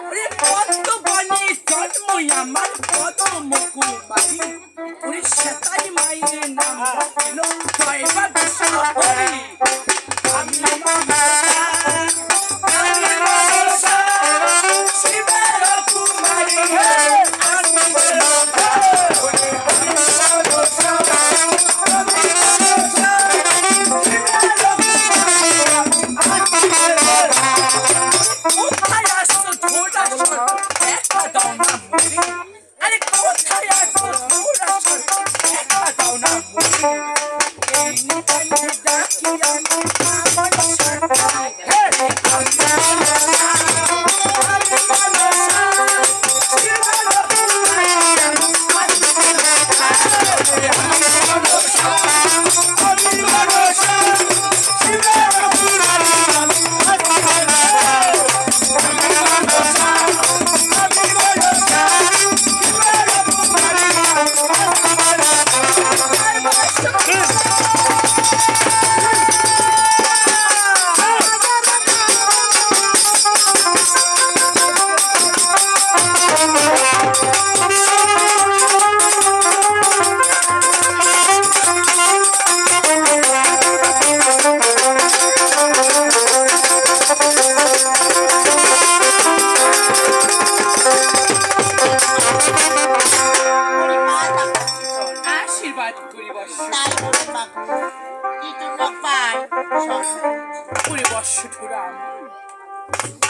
ওরে কত বনে জন্মই আমার কত মুকু বাড়ি ওরে সেতাই মায়ের নাম এলো জয়বার বিশ্বহরি আমি শিবের কুমারী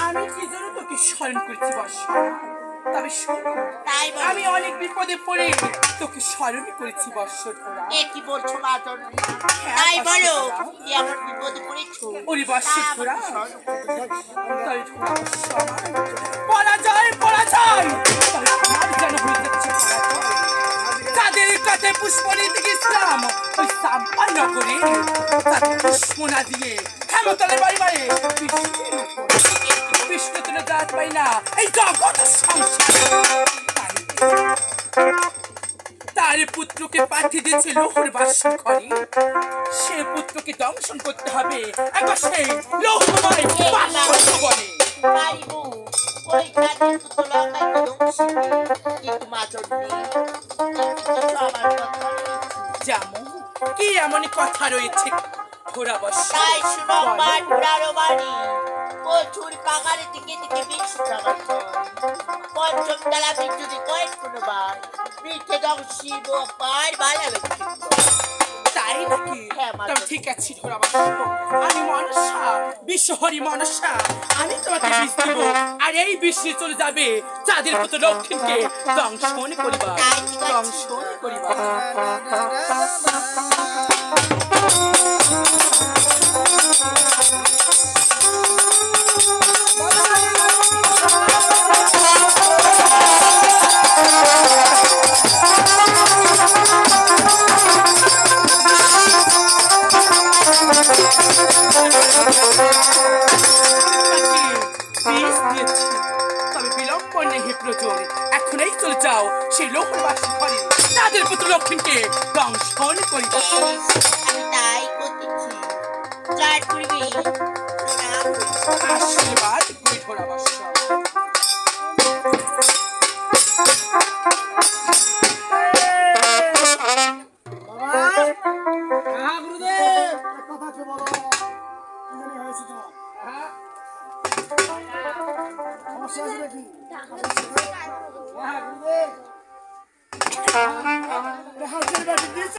আমি কি জন্য তোকে স্মরণ করছি বর্ষ তবে শোনো আমি অনেক বিপদে পড়ে তোকে স্মরণ করেছি বর্ষ এ কি বলছো মা তাই বলো কি এমন বিপদে পড়েছো ওরে বর্ষ পরাজয় পরাজয় যেন হয়ে যাচ্ছে তাদের কাছে পুষ্পনীতি ইসলাম ওই সাম্পাই নগরে তাদের সোনা দিয়ে হেমতলের বাড়ি বাড়ি বিষ্ণু তুলে দাঁত পাই না এই জগৎ সংসার তার পুত্রকে পাঠিয়ে দিয়েছে লোহর বাস ঘরে সে পুত্রকে দংশন করতে হবে একবার সেই লোহময় বলে ওই কাজের পুত্র কিন্তু মা যেমন কি এমনই কথা রয়েছে ঘোড়া বস তাই শুনো ঘোড়ারও বাড়ি প্রচুর পাগারে দিকে দিকে বিষ পঞ্চম তলা যদি কয়েক কোনো বার মিঠে দম শিব পার বাড়াবে তাই নাকি ঠিক আছে ঘোড়া বস আমি মনসা বিশ্বহরি মনসা আমি তোমাকে বিষ দেব আর এই বিষে চলে যাবে চাঁদের পুত্র লক্ষ্মীকে দংশন করিবা দংশন করিবা এখনই চলে যাও সেই লোকবাসী ঘরে তাদের পুত্র লক্ষ্মীকে দংশন করিবা আমি তাই করতেছি চার করবি আশীর্বাদ করি ঘোড়া বর্ষ সমস্যা আছে নাকি